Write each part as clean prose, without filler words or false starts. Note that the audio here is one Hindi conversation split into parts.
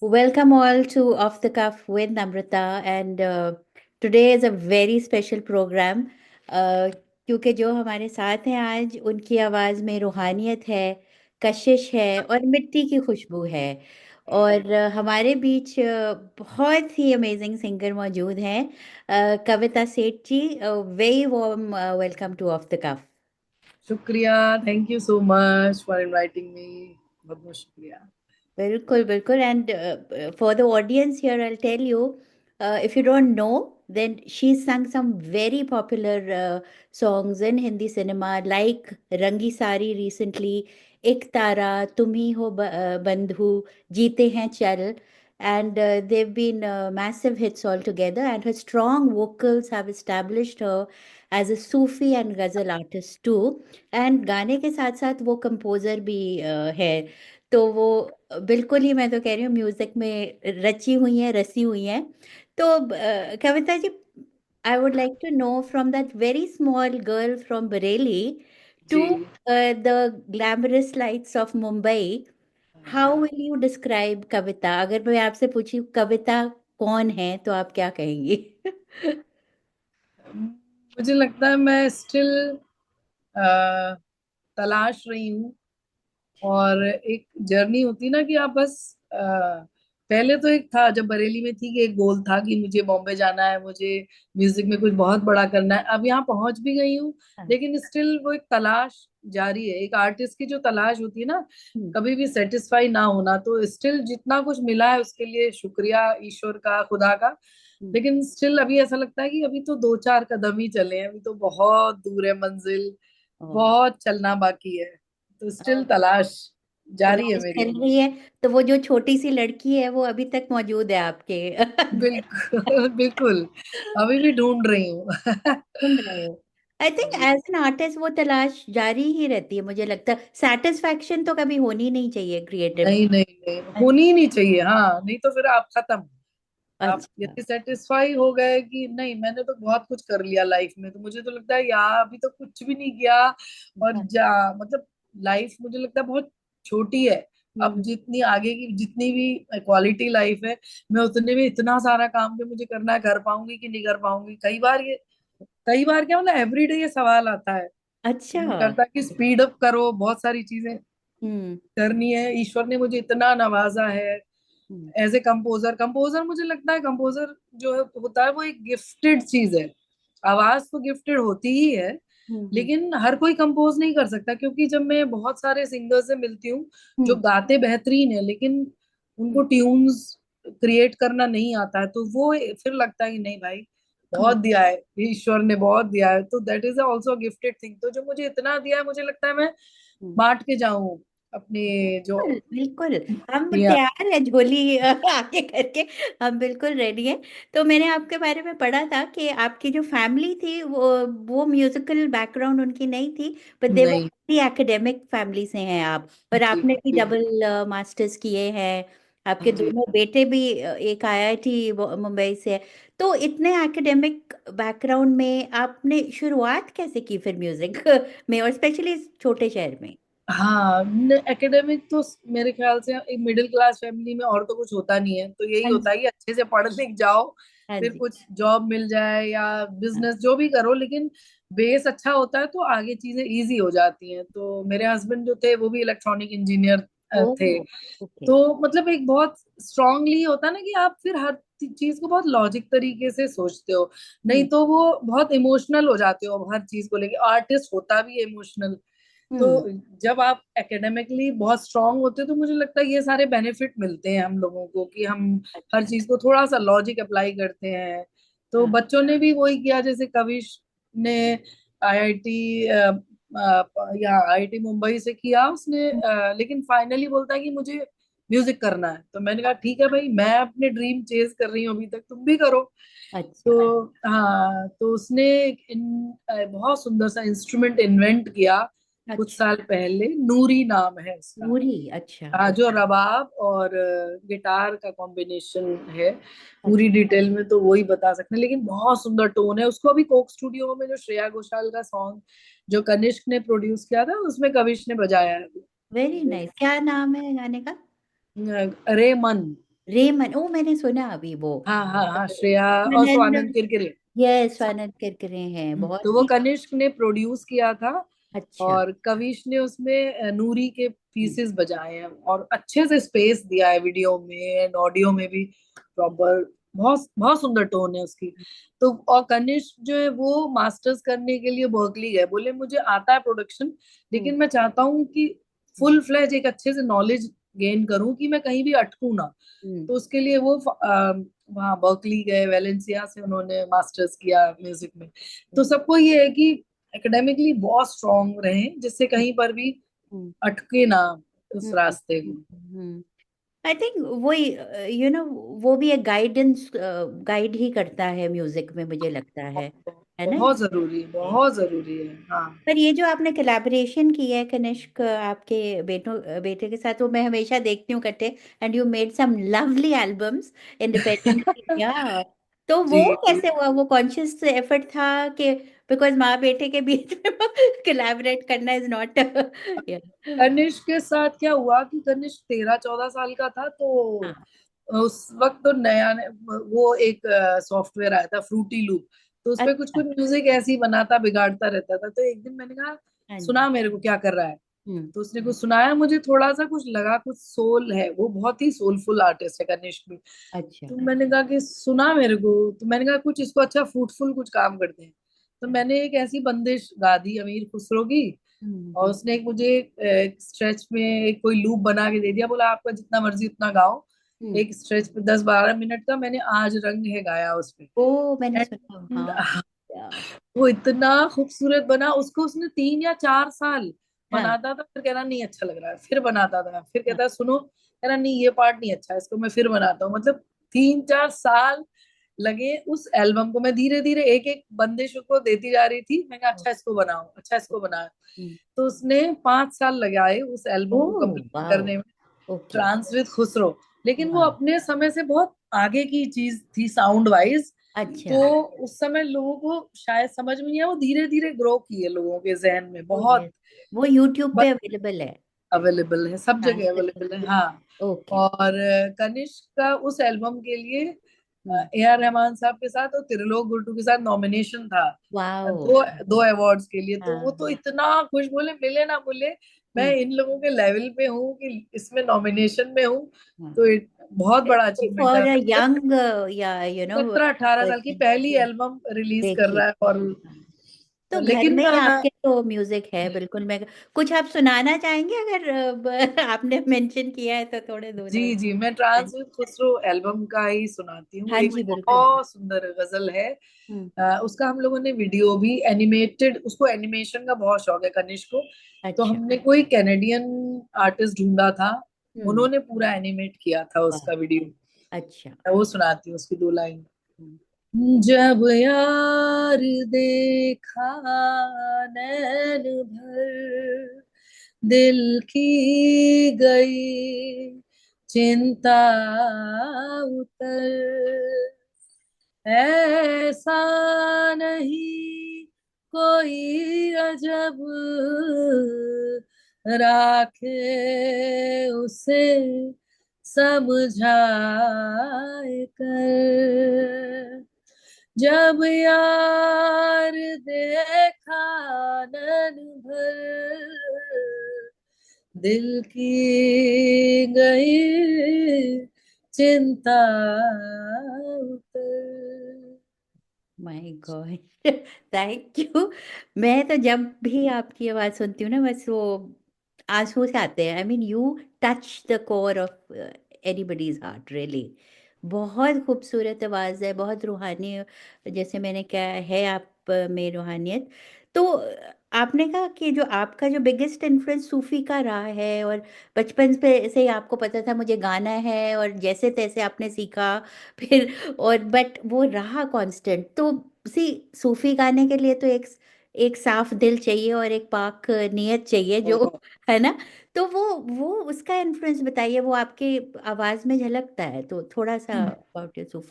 Welcome all to Off the Cuff with Namrata, and today is a very special program. uh, क्योंकि जो हमारे साथ हैं आज उनकी आवाज़ में रूहानियत है, कशिश है और मिट्टी की खुशबू है। और हमारे बीच बहुत ही अमेजिंग सिंगर मौजूद हैं। Kavita Seth ji, very warm welcome to off the cuff. शुक्रिया। Thank you so much for inviting me. बहुत बहुत शुक्रिया। बिल्कुल बिल्कुल and for the audience here I tell you, if you don't know, then she sang some very popular songs in Hindi cinema like Rangi Sari recently, एक तारा, तुम ही हो बंधु, जीते हैं चल, and they've been massive hits altogether, and her strong vocals have established her as a Sufi and ghazal artist too. And गाने के साथ साथ वो कंपोजर भी है। तो वो बिल्कुल ही, मैं तो कह रही हूँ, म्यूजिक में रची हुई है, रसी हुई है। तो Kavita ji, I would like to know, from that very small girl from Bareilly ji. To the glamorous lights of Mumbai, how will you describe Kavita? अगर मैं आपसे पूछी कविता कौन है तो आप क्या कहेंगी? मुझे लगता है मैं स्टिल तलाश रही हूँ। और एक जर्नी होती ना कि आप बस पहले तो एक था जब बरेली में थी कि एक गोल था कि मुझे बॉम्बे जाना है, मुझे म्यूजिक में कुछ बहुत बड़ा करना है। अब यहाँ पहुंच भी गई हूँ, हाँ। लेकिन स्टिल वो एक तलाश जारी है। एक आर्टिस्ट की जो तलाश होती है ना, हम्म। कभी भी सेटिस्फाई ना होना। तो स्टिल जितना कुछ मिला है उसके लिए शुक्रिया ईश्वर का, खुदा का। हम्म। लेकिन स्टिल अभी ऐसा लगता है कि अभी तो दो चार कदम ही चले हैं, अभी तो बहुत दूर है मंजिल, बहुत चलना बाकी है। तो ओ, स्टिल तलाश जारी है तलाश मेरी चल अभी। रही है। तो वो जो छोटी सी लड़की है वो अभी तक मौजूद है आपके बिल्कुल बिल्कुल। अभी भी ढूंढ रही हूँ। ढूंढ रहे हो? आई थिंक जी। एज एन आर्टिस्ट वो तलाश जारी ही रहती है। मुझे लगता है सेटिस्फैक्शन तो कभी होनी नहीं चाहिए क्रिएटिव। नहीं नहीं नहीं, होनी ही नहीं चाहिए। हाँ, नहीं तो फिर आप खत्म। आप अच्छा। यदि सेटिस्फाई हो गए कि नहीं मैंने तो बहुत कुछ कर लिया लाइफ में, तो मुझे तो लगता है यार अभी तो कुछ भी नहीं किया। और हाँ। जा मतलब लाइफ मुझे लगता है बहुत छोटी है। अब हम्म। जितनी आगे की जितनी भी क्वालिटी लाइफ है, मैं उतने में इतना सारा काम जो मुझे करना है कर पाऊंगी कि नहीं कर पाऊंगी। कई बार क्या मतलब एवरीडे ये सवाल आता है। अच्छा। मन करता है कि स्पीड अप करो, बहुत सारी चीजें हम्म। करनी है। ईश्वर ने मुझे इतना नवाजा है hmm. As a composer. Composer मुझे लगता है कंपोजर जो होता है वो एक गिफ्टेड चीज है। आवाज तो गिफ्टेड होती ही है, हम्म। लेकिन हर कोई कंपोज नहीं कर सकता। क्योंकि जब मैं बहुत सारे सिंगर से मिलती हूँ जो हम्म। गाते बेहतरीन है, लेकिन उनको हम्म। ट्यून्स क्रिएट करना नहीं आता है, तो वो फिर लगता है कि नहीं भाई, बहुत हम्म। दिया है ईश्वर ने, बहुत दिया है, तो that is also gifted thing. तो जो मुझे इतना दिया है, मुझे लगता है मैं हम्म। बांट के जाऊं अपने जो बिल्कुल बिल्कुल। हम दिया। तैयार है झोली आगे करके, हम बिल्कुल रेडी हैं। तो मैंने आपके बारे में पढ़ा था कि आपकी जो फैमिली थी वो म्यूजिकल बैकग्राउंड उनकी नहीं थी, पर दे वो नहीं। एकेडमिक फैमिली से हैं आप। और जी आपने भी जी। डबल मास्टर्स किए हैं। आपके जी। दोनों बेटे भी, एक आईआईटी मुंबई से है। तो इतने एकेडमिक बैकग्राउंड में आपने शुरुआत कैसे की फिर म्यूजिक में, और स्पेशली इस छोटे शहर में? हाँ, एकेडमिक तो मेरे ख्याल से एक मिडिल क्लास फैमिली में और तो कुछ होता नहीं है। तो यही हाँ होता जी। है कि अच्छे से पढ़ लिख जाओ, हाँ फिर जी। कुछ जॉब मिल जाए या हाँ। बिजनेस जो भी करो, लेकिन बेस अच्छा होता है तो आगे चीजें इजी हो जाती हैं। तो मेरे हस्बैंड जो थे वो भी इलेक्ट्रॉनिक इंजीनियर थे। ओह। ओके। तो मतलब एक बहुत स्ट्रांगली होता है ना कि आप फिर हर चीज को बहुत लॉजिक तरीके से सोचते हो, नहीं हम्म। तो वो बहुत इमोशनल हो जाते हो हर चीज को लेके। आर्टिस्ट होता भी इमोशनल। तो हम्म। जब आप एकेडमिकली बहुत स्ट्रांग होते हो तो मुझे लगता है ये सारे बेनिफिट मिलते हैं हम लोगों को कि हम हर अच्छा। चीज को थोड़ा सा लॉजिक अप्लाई करते हैं। तो हाँ। बच्चों ने भी वही किया, जैसे कविश ने आईआईटी या आईआईटी मुंबई से किया उसने, लेकिन फाइनली बोलता है कि मुझे म्यूजिक करना है। तो मैंने कहा ठीक है भाई, मैं अपने ड्रीम चेज कर रही हूँ अभी तक, तुम भी करो। अच्छा। तो हाँ, तो उसने बहुत सुंदर सा इंस्ट्रूमेंट इन्वेंट किया कुछ अच्छा। साल पहले। नूरी नाम है उसका। पूरी। अच्छा। हाँ, जो रबाब और गिटार का कॉम्बिनेशन है। पूरी अच्छा। डिटेल में तो वही बता सकते हैं, लेकिन बहुत सुंदर टोन है। उसको अभी कोक स्टूडियो में जो श्रेया घोषाल का सॉन्ग जो कनिष्क ने प्रोड्यूस किया था, उसमें कविश ने बजाया है। वेरी तो नाइस। क्या नाम है गाने का? अरे मन। रेमन, ओ मैंने सुना अभी वो। हाँ हाँ हाँ, श्रेया और स्वानंद स्वानंद, किरकिरे। ये स्वानंद किरकिरे हैं तो बहुत वो ही। कनिष्क ने प्रोड्यूस किया था, अच्छा। और कविश ने उसमें नूरी के हम्म, पीसेस बजाए हैं, और अच्छे से स्पेस दिया है वीडियो में एंड ऑडियो में भी प्रॉपर। बहुत बहुत सुंदर टोन है उसकी। तो और कनिष्क जो है वो मास्टर्स करने के लिए बर्कली गए, बोले मुझे आता है प्रोडक्शन, हम्म, लेकिन मैं चाहता हूँ कि हम्म, फुल फ्लेज एक अच्छे से नॉलेज गेन करूं कि मैं कहीं भी अटकूं ना। हम्म, तो उसके लिए वो वहाँ बर्कली गए, वेलेंसिया से उन्होंने मास्टर्स किया म्यूजिक में। तो हम्म, सबको ये है कि एकेडमिकली बहुत स्ट्रांग रहे, जिससे कहीं पर भी हम्म, अटके ना उस हम्म, रास्ते में। आई थिंक वही, वो भी एक गाइडेंस, गाइड ही करता है म्यूजिक में, मुझे लगता है ना। बहुत जरूरी है, बहुत जरूरी है। हाँ पर ये जो आपने कोलैबोरेशन की है कनिष्क आपके बेटे के साथ, वो मैं हमेशा देखती हूँ इकट्ठे, and you made some lovely albums independently, yeah. तो जी वो जी। कैसे हुआ? वो कॉन्शियस एफर्ट था कि बिकॉज माँ बेटे के बीच में कोलैबोरेट करना इज नॉट, या। कनिष्क के साथ क्या हुआ कि कनिष्क 13-14 साल का था, तो हाँ। उस वक्त तो वो एक सॉफ्टवेयर आया था, फ्रूटी लूप। तो उसपे कुछ अच्छा। कुछ म्यूजिक ऐसे ही बनाता बिगाड़ता रहता था। तो एक दिन मैंने कहा, हाँ जी। सुना मेरे को क्या कर रहा है। हम्म। तो उसने कुछ सुनाया, मुझे थोड़ा सा कुछ लगा, कुछ सोल है, वो बहुत ही सोलफुल आर्टिस्ट है कनिष्क भी। अच्छा। तो मैंने कहा कि सुना मेरे को, तो मैंने कहा कुछ इसको अच्छा फ्रूटफुल कुछ काम करते हैं। तो मैंने एक ऐसी बंदिश गा दी अमीर खुसरो की, और हम्म। उसने एक मुझे एक स्ट्रेच में एक कोई लूप बना के दे दिया, बोला आपका जितना मर्जी उतना गाओ। हम्म। एक स्ट्रेच पे 10-12 मिनट का मैंने आज रंग है गाया उस पे। ओ मैंने सुना, एंड हाँ। या, वो इतना खूबसूरत बना, उसको उसने 3 या 4 साल हाँ। बनाता था, फिर कह रहा नहीं अच्छा लग रहा है, फिर बनाता था, फिर हाँ। कहता सुनो, कह रहा नहीं ये पार्ट नहीं अच्छा है, इसको मैं फिर बनाता हूँ। मतलब 3-4 साल लगे उस एल्बम को। मैं धीरे धीरे एक एक बंदिश को देती जा रही थी, मैं कहा अच्छा इसको बनाओ, अच्छा इसको बनाओ। हम्म। तो उसने 5 साल लगाए उस ओ एल्बम को कंप्लीट वाओ। करने में, ओके। Trans with Khusro. लेकिन वो हाँ। अपने समय से बहुत आगे की चीज थी साउंड वाइज। अच्छा। तो उस समय लोगों को शायद समझ में नहीं आया, वो धीरे धीरे ग्रो की है लोगों के जहन में ओ बहुत। यस, वो यूट्यूब पे अवेलेबल है। अवेलेबल है, सब जगह ट्रांसक्रिप्शन। अवेलेबल है, हाँ। ओके। और कनिष्क का उस एल्बम के लिए हम्म। ए आर रहमान साहब के साथ और त्रिलोक गुड्डू के साथ नॉमिनेशन था, वाओ। दो दो अवार्ड्स के लिए। तो वो तो हाँ। इतना खुश, बोले मिले ना मिले, मैं हम्म। इन लोगों के लेवल पे हूँ कि इसमें नॉमिनेशन में हूँ। हाँ। तो बहुत बड़ा अचीवमेंट है। फॉर अ यंग, या 17-18 साल की पर्सन। पहली एल्बम रिलीज कर देखिए। रहा है। और हाँ। तो घर लेकिन में ही आपके तो म्यूजिक है बिल्कुल। मैं कुछ आप सुनाना चाहेंगे अगर आपने मेंशन किया है तो, थोड़े दो जी लाइन। जी, मैं ट्रांस विद खुसरो एल्बम का ही सुनाती हूँ। हाँ एक जी बिल्कुल। बहुत सुंदर गजल है। हम्म। उसका हम लोगों ने वीडियो भी एनिमेटेड, उसको एनिमेशन का बहुत शौक है कनिष्क को। तो अच्छा। हमने कोई कैनेडियन आर्टिस्ट ढूंढा था, हम्म। उन्होंने पूरा एनिमेट किया था वाह। उसका वीडियो। अच्छा। मैं वो सुनाती हूँ उसकी 2 लाइन। हम्म। जब यार देखा नैन भर, दिल की गई चिंता उतर, ऐसा नहीं कोई अजब राखे उसे समझाए कर, जब यार देखा नैन भर, दिल की गई चिंता उतर। My God. Thank you. मैं तो जब भी आपकी आवाज सुनती हूँ ना, बस वो आंसू से आते हैं। I mean you touch the core of anybody's heart really. बहुत खूबसूरत आवाज है, बहुत रूहानी, जैसे मैंने कहा है आप में रूहानियत। तो आपने कहा कि जो आपका जो बिगेस्ट इन्फ्लुएंस सूफी का रहा है, और बचपन से ही आपको पता था मुझे गाना है, और जैसे तैसे आपने सीखा फिर, और बट वो रहा कांस्टेंट। तो सी, सूफी गाने के लिए तो एक एक साफ दिल चाहिए और एक पाक नियत चाहिए, जो है ना। तो वो उसका इन्फ्लुएंस बताइए, वो आपके आवाज में झलकता है, तो थोड़ा सा अबाउट योर सूफी।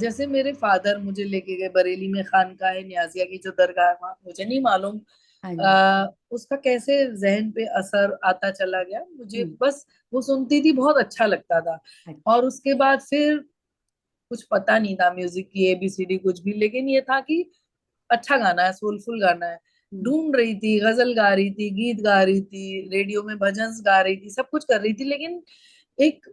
जैसे मेरे फादर मुझे लेके गए बरेली में, खानकाह नियाजिया की जो दरगाह है वहाँ, मुझे नहीं मालूम हाँ जी। उसका कैसे जहन पे असर आता चला गया, मुझे हम्म। बस वो सुनती थी, बहुत अच्छा लगता था। अच्छा। और उसके बाद फिर कुछ पता नहीं था म्यूजिक की एबीसीडी कुछ भी, लेकिन ये था कि अच्छा गाना है, सोलफुल गाना है। हम्म। ढूंढ रही थी, गजल गा रही थी, गीत गा रही थी, रेडियो में भजन गा रही थी, सब कुछ कर रही थी, लेकिन एक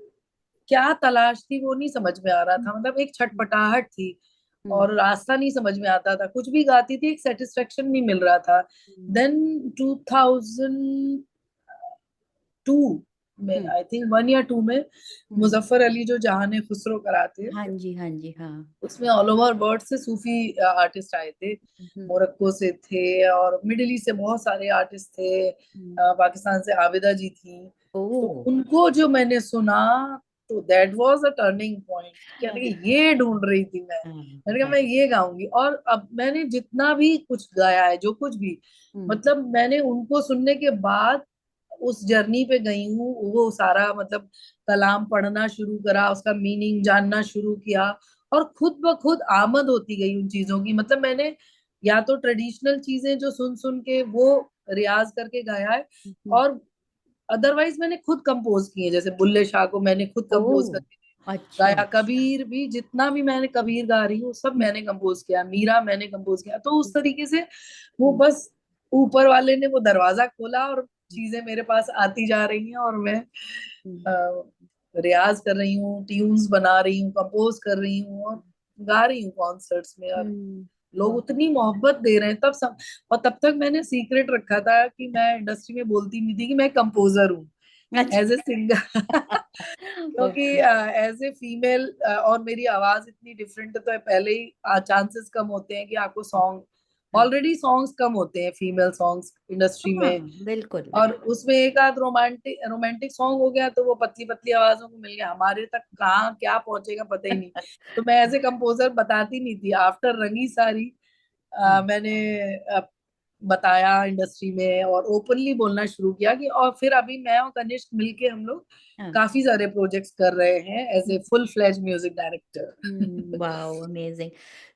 क्या तलाश थी वो नहीं समझ में आ रहा हम्म। था, मतलब एक छटपटाहट थी हम्म। और रास्ता नहीं समझ में आता था, कुछ भी गाती थी एक सेटिस्फेक्शन नहीं मिल रहा था। हम्म। देन 2002 में, हम्म। आई थिंक 1 या 2 में, हम्म। मुजफ्फर अली जो जहान खुसरो कराते, हाँ जी, हाँ जी, हाँ। उसमें ऑल ओवर वर्ल्ड से सूफी आर्टिस्ट आए थे। हम्म। मोरक्को से थे और मिडिल ईस्ट से बहुत सारे आर्टिस्ट थे, हम्म। पाकिस्तान से आबिदा जी थी। तो ओह। उनको जो मैंने सुना, तो that was a turning point. क्या लगे, ये ढूंढ रही थी मैं। हाँ, मैंने कहा हाँ। मैं ये गाऊंगी, और अब मैंने जितना भी कुछ गाया है, जो कुछ भी, हम्म। मतलब मैंने उनको सुनने के बाद उस जर्नी पे गई हूँ, वो सारा मतलब कलाम पढ़ना शुरू करा, उसका मीनिंग जानना शुरू किया, और खुद ब खुद आमद होती गई उन चीजों की। मतलब मैंने या तो ट्रेडिशनल चीजें जो सुन सुन के वो रियाज करके गाया है, हम्म। और अदरवाइज मैंने खुद कंपोज किए, जैसे बुल्ले शाह को मैंने खुद कंपोज ओह। करके अच्छा। गाया, कबीर भी, जितना भी मैंने कबीर गा रही हूँ सब मैंने कंपोज किया, मीरा मैंने कंपोज किया। तो उस तरीके से वो हम्म। बस ऊपर वाले ने वो दरवाजा खोला और चीजें मेरे पास आती जा रही हैं, और मैं हम्म। अ, रियाज कर रही हूँ, ट्यून्स बना रही हूँ, कंपोज कर रही हूँ, और गा रही हूँ कॉन्सर्ट्स में। और लोग बहुत। उतनी मोहब्बत दे रहे हैं तब सब। और तब तक मैंने सीक्रेट रखा था कि मैं इंडस्ट्री में बोलती नहीं थी कि मैं कंपोजर हूँ, एज ए अच्छा। सिंगर। क्योंकि ओके। एज ए फीमेल और मेरी आवाज इतनी डिफरेंट है, तो पहले ही चांसेस कम होते हैं कि आपको सॉन्ग, हाँ, ऑलरेडी सॉन्ग्स कम होते हैं फीमेल सॉन्ग्स इंडस्ट्री हाँ, में। बिल्कुल, और बिल्कुल। उसमें एक आध रोमांटिक रोमांटिक सॉन्ग हो गया तो वो पतली पतली आवाजों को मिल गया, हमारे तक कहाँ क्या पहुंचेगा पता ही नहीं। तो मैं एज ए कंपोजर बताती नहीं थी। आफ्टर रंगी सारी हाँ, मैंने बताया इंडस्ट्री में और ओपनली बोलना शुरू किया कि, और फिर अभी मैं और कनिष्क मिलके हम लोग हाँ। काफी सारे प्रोजेक्ट्स कर रहे हैं as a full fledge music director. Wow, amazing.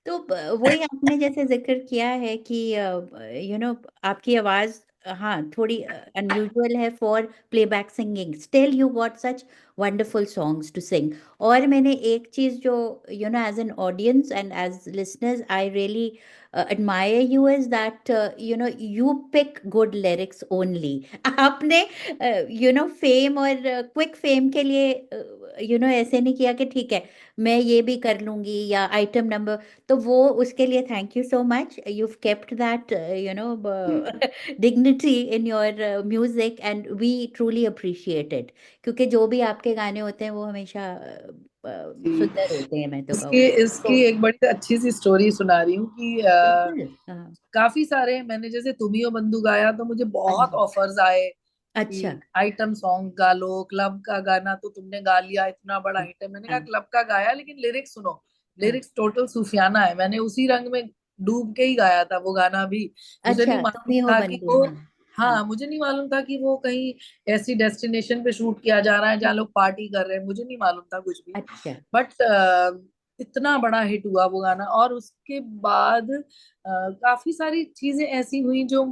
तो वही आपने जैसे जिक्र किया है कि आपकी आवाज, हाँ, थोड़ी अनयूजुअल है for playback singing, still you got such wonderful songs to sing. और मैंने एक चीज जो, as an audience and as listeners, I really admire you is that you pick good lyrics only. आपने फेम और क्विक फेम के लिए ऐसे नहीं किया कि ठीक है मैं ये भी कर लूंगी या आइटम नंबर। तो वो उसके लिए thank you so much, you kept that dignity in your music and we truly appreciate it. क्योंकि जो भी आपके गाने होते हैं वो हमेशा जी, सुंदर होते हैं, मैं तो कहूँ। इसकी तो इसकी एक बड़ी अच्छी सी स्टोरी सुना रही हूँ कि बिल्कुल। हाँ। काफी सारे, मैंने जैसे तुम ही हो बंधु गाया तो मुझे हाँ बहुत जी। ऑफर्स आए अच्छा। कि आइटम सॉन्ग गा लो, क्लब का गाना तो तुमने गा लिया, इतना बड़ा आइटम। मैंने कहा हाँ, क्लब का गाया लेकिन लिरिक्स सुनो, हाँ। लिरिक्स टोटल सूफियाना है, मैंने उसी रंग में डूब के ही गाया था वो गाना भी। मुझे नहीं अच्छा, तुम मालूम ही हो था कि बंधु। वो, हाँ। हाँ। हाँ मुझे नहीं मालूम था कि वो कहीं ऐसी डेस्टिनेशन पे शूट किया जा रहा है जहाँ लोग पार्टी कर रहे हैं, मुझे नहीं मालूम था कुछ भी। अच्छा। बट इतना बड़ा हिट हुआ वो गाना, और उसके बाद काफी सारी चीजें ऐसी हुई जो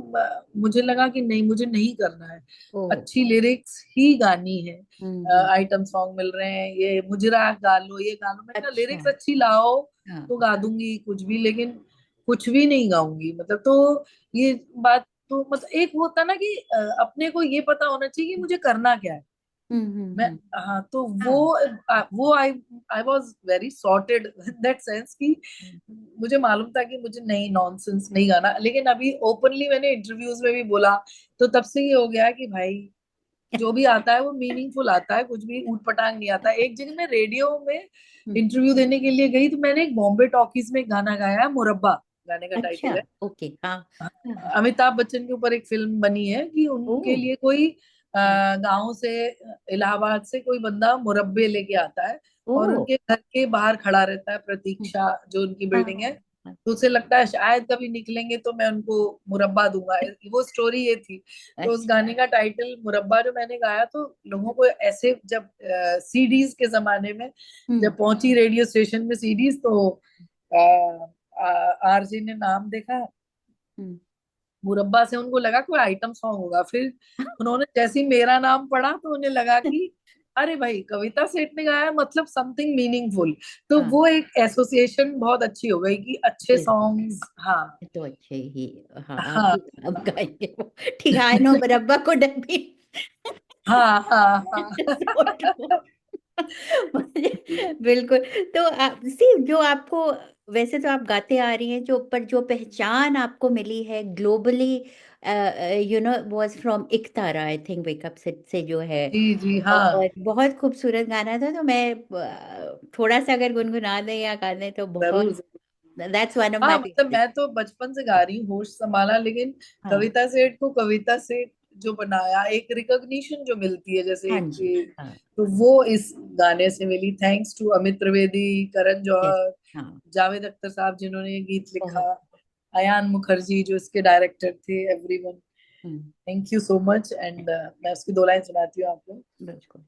मुझे लगा कि नहीं, मुझे नहीं करना है, ओ। अच्छी लिरिक्स ही गानी है। हम्म। आइटम सॉन्ग मिल रहे हैं, ये मुजरा गा लो, ये गा लो, मैंने कहा अच्छा। लिरिक्स अच्छी लाओ हाँ। तो गा दूंगी कुछ भी, लेकिन कुछ भी नहीं गाऊंगी। मतलब तो ये बात, तो मतलब एक होता ना कि अपने को ये पता होना चाहिए कि मुझे करना क्या है। मैं, हम्म। हाँ तो हाँ। वो I I was very sorted in that sense कि हम्म। मुझे मालूम था कि मुझे नहीं, नॉनसेंस नहीं गाना। लेकिन अभी ओपनली मैंने इंटरव्यूज में भी बोला, तो तब से ये हो गया कि भाई जो भी आता है वो मीनिंगफुल आता है, कुछ भी ऊट पटांग नहीं आता। एक जगह मैं रेडियो में हम्म। इंटरव्यू देने के लिए गई, तो मैंने एक बॉम्बे टॉकीज में एक गाना गाया है, मुरब्बा गाने का अच्छा। टाइटल है। ओके। हाँ। हाँ। अमिताभ बच्चन के ऊपर एक फिल्म बनी है कि ओ। उनके लिए कोई हाँ। गांव से, इलाहाबाद से कोई बंदा मुरब्बे लेके आता है, ओ। और उनके घर के बाहर खड़ा रहता है, हम्म। प्रतीक्षा जो उनकी हाँ। बिल्डिंग है। हाँ। तो उसे लगता है शायद कभी निकलेंगे तो मैं उनको मुरब्बा दूंगा, वो स्टोरी ये थी। तो उस अच्छा। गाने का टाइटल मुरब्बा जो मैंने गाया, तो लोगों को ऐसे, जब सीडीज के जमाने में हम्म। जब पहुंची रेडियो स्टेशन में सीडीज, तो आरजे ने नाम देखा, हम्म। मुरब्बा से उनको लगा कोई आइटम सॉन्ग होगा। फिर उन्होंने जैसे ही मेरा नाम पढ़ा तो उन्हें लगा कि अरे भाई कविता सेठ ने गाया मतलब समथिंग मीनिंगफुल। तो हाँ, वो एक एसोसिएशन बहुत अच्छी हो गई कि अच्छे बिल्कुल। सॉन्ग्स। हाँ ये तो अच्छे ही। हाँ, आप हाँ ही आप गाएंगे वो। ठीक है, आई नो मुरब्बा को डब्बी। हाँ हाँ हाँ So true। बिल्कुल। तो आप सी जो आपको, वैसे तो आप गाते आ रही हैं, जो पर जो पहचान आपको मिली है ग्लोबली, वाज फ्रॉम एक तारा, आई थिंक वेकअप से जो है। जी जी हाँ और बहुत खूबसूरत गाना था। तो मैं थोड़ा सा अगर गुनगुना दें या गा दें तो बहुत, जरूर जरूर। दैट्स वन ऑफ हाँ माय मतलब फेवरेट। मैं तो बचपन से गा रही हूँ होश संभाला, लेकिन हाँ, कविता सेठ को कविता सेठ जो बनाया, एक रिकॉग्निशन जो मिलती है जैसे हाँ एक जी, हाँ, तो वो इस गाने से मिली। Thanks to Amit Trivedi, Karan yes, Johar, हाँ, जावेद अख्तर साहब जिन्होंने ये गीत लिखा, बहुत। अयान मुखर्जी जो इसके डायरेक्टर थे, everyone. Hmm, thank you so much. And मैं उसकी दो लाइन सुनाती हूँ आपको। बिल्कुल।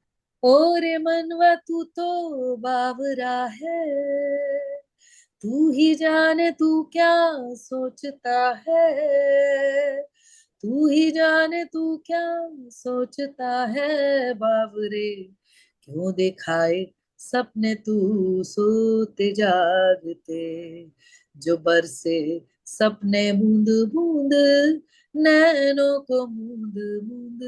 ओरे मनवा तू तो बावरा है, तू ही जाने तू क्या सोचता है, तू ही जाने तू क्या सोचता है बावरे, क्यों दिखाए सपने तू सोते जागते, जो बरसे सपने बूंद बूंद नैनों को मूंद मूंद,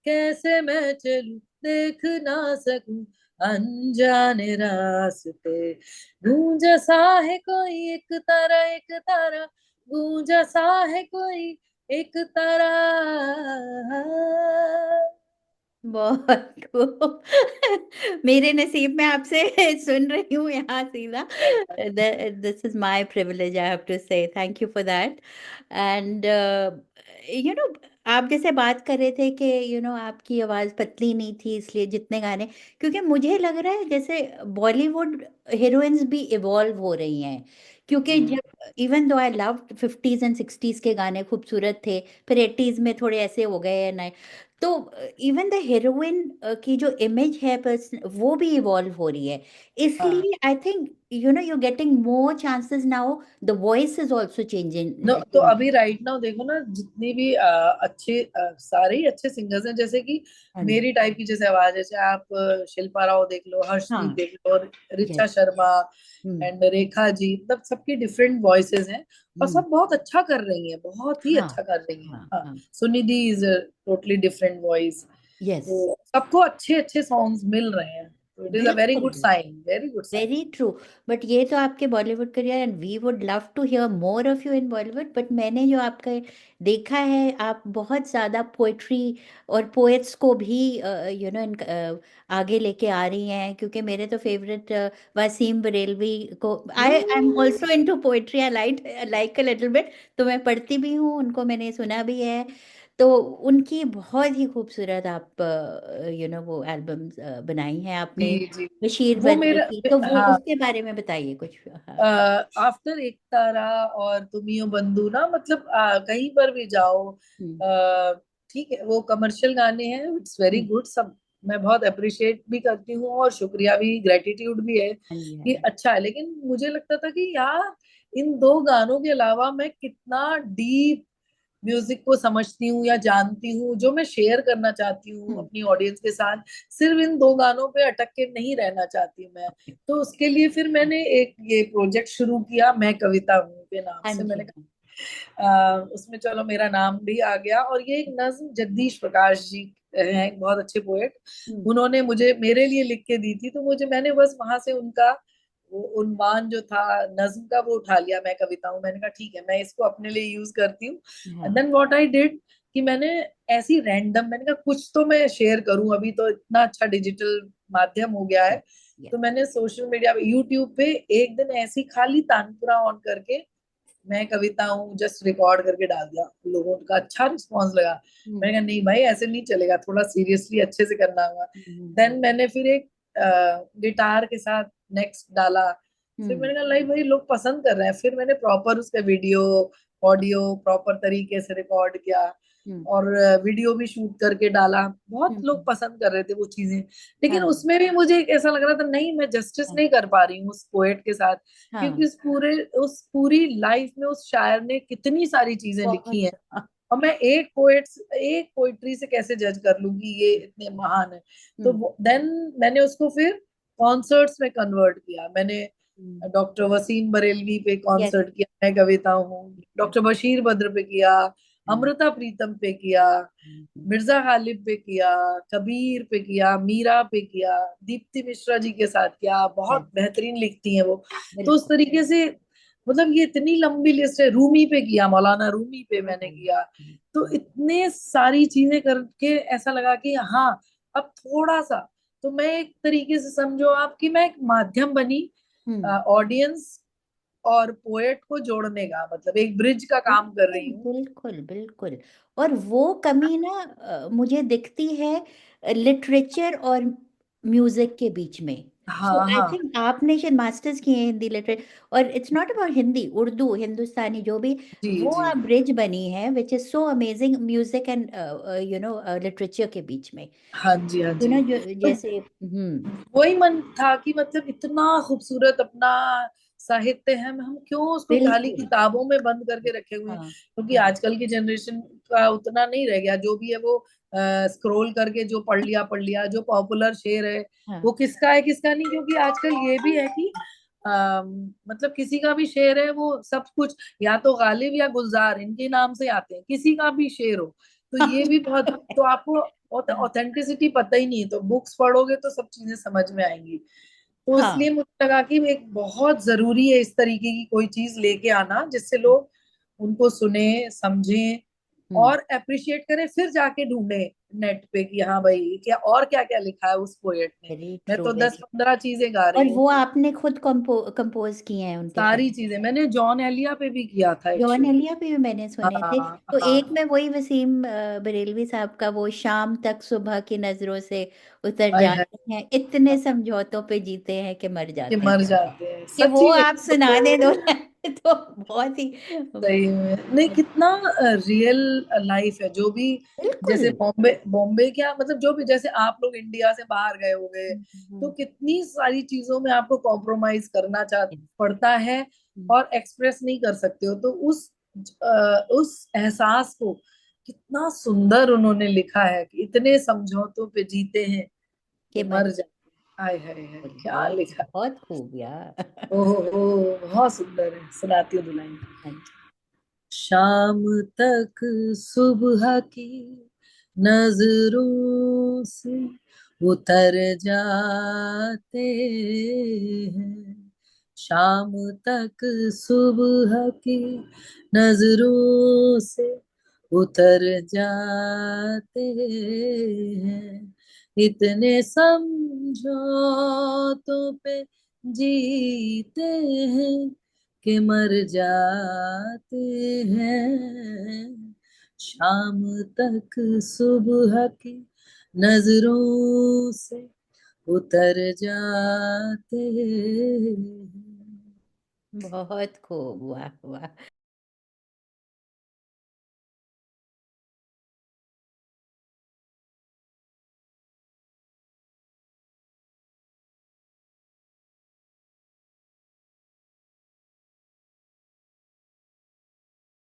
कैसे मैं चलूं देख ना सकूं अनजाने रास्ते, गूंजा सा है कोई एक तारा, गूंजा सा है कोई एक तारा। बहुत खूब। मेरे नसीब में आपसे सुन रही हूँ यहाँ सीधा। This is my privilege, I have to say thank you for that. And you know, आप जैसे बात कर रहे थे कि आपकी आवाज़ पतली नहीं थी इसलिए जितने गाने, क्योंकि मुझे लग रहा है जैसे बॉलीवुड हीरोइंस भी इवॉल्व हो रही हैं। क्योंकि हम्म, जब even though I love 50s and 60s के गाने खूबसूरत थे, फिर 80s में थोड़े ऐसे हो गए हैं नए। तो इवन द हीरोइन की जो इमेज है पर्सन, वो भी इवॉल्व हो रही है। हाँ। इसलिए I think you getting more chances now, the voice is also नो तो चेंजिंग। अभी राइट नाउ देखो ना, जितनी भी अच्छे सारे ही अच्छे सिंगर्स हैं, जैसे कि हाँ जी, मेरी टाइप की जैसे आवाज है, चाहे आप शिल्पा राव देख लो, हर्षदीप हाँ, देख लो, और yes, Richa Sharma hmm, and Rekha ji, मतलब सबकी डिफरेंट वॉइसेस हैं और हम्म, सब बहुत अच्छा कर रही हैं, बहुत ही हाँ, अच्छा कर रही हैं। हाँ, हाँ, हाँ, Sunidhi is totally different voice. Yes, तो सबको अच्छे अच्छे सॉन्ग्स मिल रहे हैं, तो इट इज अ वेरी बिल्कुल, good sign, very good sign. Very true. But ये तो आपके Bollywood career, and we would love to hear more of you in Bollywood. But मैंने जो आपका देखा है, आप बहुत ज़्यादा पोएट्री और पोएट्स को भी इन आगे लेके आ रही हैं। क्योंकि मेरे तो फेवरेट वसीम बरेलवी को, I am also into poetry, I like a little bit. तो मैं पढ़ती भी हूँ, उनको मैंने सुना भी है। तो उनकी बहुत ही खूबसूरत आप वो एल्बम्स बनाई हैं आपने। जी जी। बशीर वो बद्री मेरा, की, तो वो हाँ, उसके बारे में बताइए कुछ। हाँ, आफ्टर एक तारा और तुमियो बंधु ना, मतलब कहीं पर भी जाओ, हम्म, अ, ठीक है वो कमर्शियल गाने हैं, इट्स वेरी हम्म, गुड सब। मैं बहुत अप्रिशिएट भी करती हूँ और शुक्रिया भी, ग्रेटिट्यूड भी है हाँ जी, हाँ कि जी, अच्छा है, लेकिन मुझे लगता था कि यार इन दो गानों के अलावा मैं कितना डीप म्यूजिक को समझती हूँ या जानती हूँ, जो मैं शेयर करना चाहती हूँ हम्म, अपनी ऑडियंस के साथ, सिर्फ इन दो गानों पे अटक के नहीं रहना चाहती मैं। ओके, तो उसके लिए फिर मैंने एक ये प्रोजेक्ट शुरू किया, मैं कविता हूँ के नाम हाँ से। जी, मैंने हाँ, उसमें चलो मेरा नाम भी आ गया। और ये एक नज्म जगदीश प्रकाश जी हैं, एक बहुत अच्छे पोएट, हम्म, उन्होंने मुझे मेरे लिए लिख के दी थी, तो मुझे मैंने बस वहां से उनका वो उन्वान जो था नज्म का वो उठा लिया, मैं कविता हूँ। मैंने कहा ठीक है, मैं इसको अपने लिए यूज करती हूँ। एंड हाँ, देन व्हाट आई डिड कि मैंने ऐसी रैंडम, मैंने कहा कुछ तो मैं शेयर करूं, अभी तो इतना अच्छा डिजिटल माध्यम हो गया है। या, तो मैंने सोशल मीडिया पे, यूट्यूब पे एक दिन ऐसी खाली तानपुरा ऑन करके मैं कविता हूँ जस्ट रिकॉर्ड करके डाल दिया, लोगों का अच्छा रिस्पॉन्स लगा। हम्म, मैंने कहा नहीं भाई ऐसे नहीं चलेगा, थोड़ा सीरियसली अच्छे से करना होगा। हम्म, देन मैंने फिर एक गिटार के साथ नेक्स्ट डाला। फिर हम्म, मैंने कहा नहीं भाई लोग पसंद कर रहे हैं, फिर मैंने प्रॉपर उसका वीडियो ऑडियो प्रॉपर तरीके से रिकॉर्ड किया। हम्म, और वीडियो भी शूट करके डाला, बहुत लोग हम्म, पसंद कर रहे थे वो चीजें। लेकिन हाँ, उसमें भी मुझे एक ऐसा लग रहा था, नहीं मैं जस्टिस हाँ, नहीं कर पा रही हूँ उस पोएट के साथ, क्योंकि हाँ, उस पूरी लाइफ में उस शायर ने कितनी सारी चीजें लिखी बहुत हैं। सा- और मैं एक पोइट्री से कैसे जज कर लूं कि ये इतने महान है। तो हम्म, देन मैंने उसको फिर कॉन्सर्ट्स में कन्वर्ट किया। मैंने डॉक्टर वसीम बरेलवी पे यस, कॉन्सर्ट किया, मैं कविता हूँ। डॉक्टर बशीर बद्र पे किया, अमृता प्रीतम पे किया, मिर्जा गालिब पे किया, कबीर पे किया, मीरा पे किया, दीप्ति मिश्रा जी के साथ किया, बहुत बेहतरीन लिखती हैं वो। तो उस बिल्कुल, तरीके से मतलब ये इतनी लंबी लिस्ट है। रूमी पे किया, मौलाना रूमी पे मैंने किया। तो इतने सारी चीजें करके ऐसा लगा कि हाँ, अब थोड़ा सा तो मैं एक तरीके से समझो आप कि मैं एक माध्यम बनी हम्म, ऑडियंस और पोएट को जोड़ने का, मतलब एक ब्रिज का काम कर बिल्कुल, रही हूँ। बिल्कुल, बिल्कुल। और वो कमी ना मुझे दिखती है लिटरेचर और म्यूजिक के बीच में। सो हाँ आई हाँ। थिंक आपने शायद मास्टर्स किए हैं हिंदी लिटरेचर, और it's not about Hindi, Urdu, Hindustani, जो भी, जी वो जी। आप ब्रिज बनी है which is so amazing, music and literature के बीच में। हाँ जी हाँ जी। जो तो जैसे वही मन था कि मतलब इतना खूबसूरत अपना साहित्य है, हम क्यों उसको खाली बिल्कुल, किताबों में बंद करके रखे हुए हैं। हाँ, क्योंकि हाँ, आजकल की जनरेशन का उतना नहीं रह गया, जो भी है वो स्क्रॉल करके जो पढ़ लिया, जो पॉपुलर शेर है हाँ, वो किसका है किसका नहीं। क्योंकि आजकल ये भी है कि मतलब किसी का भी शेर है वो सब कुछ या तो गालिब या गुलजार इनके नाम से आते हैं, किसी का भी शेर हो। तो ये भी बहुत, तो आपको ऑथेंटिसिटी पता ही नहीं, तो बुक्स पढ़ोगे तो सब चीजें समझ में आएंगी। तो इसलिए हाँ, मुझे लगा कि एक बहुत जरूरी है इस तरीके की कोई चीज लेके आना, जिससे लोग उनको सुने, समझें हम्म, और अप्रिशिएट करें, फिर जाके ढूंढे नेट पे कि हाँ भाई क्या और क्या क्या लिखा है उस पोएट ने। वेरी मैं ट्रू, तो दस वेरी। पंद्रह चीजें गा और रही हूँ। वो आपने खुद कंपोज किए हैं उनके सारी शब्द? चीजें मैंने जॉन एलिया पे भी किया था जॉन एक्चुअली। एलिया पे भी मैंने सुने थे। हाँ तो हाँ। एक में वही वसीम बरेलवी साहब का, वो शाम तक सुबह की नजरों से उतर हाय हाय, जाते हैं, इतने समझौतों पे जीते हैं कि मर कि जाते हैं। मर जाते हैं कि वो सच्ची में। आप सुना दे दो ना, तो बहुत ही सही में नहीं, कितना रियल लाइफ है जो भी। बिल्कुल। जैसे बॉम्बे बॉम्बे क्या मतलब, जो भी जैसे आप लोग इंडिया से बाहर गए हो गए, तो हम्म, कितनी सारी चीजों में आपको कॉम्प्रोमाइज करना चाह पड़ता है हम्म, और एक्सप्रेस नहीं कर सकते हो। तो उस एहसास को कितना सुंदर उन्होंने लिखा है कि इतने समझौतों पे जीते हैं कि कि मर, मर जाते हैं। हाय हाय हाय, क्या बहुत लिखा। बहुत खूब यार। ओहो, बहुत सुंदर है, सुनाती हूँ दुल्हन। हाँ जी। शाम तक सुबह की नजरों से उतर जाते हैं। शाम तक सुबह की नजरों से उतर जाते हैं। इतने समझौतों पे जीते हैं कि मर जाते हैं। शाम तक सुबह की नजरों से उतर जाते हैं। बहुत खूब, वाह वाह।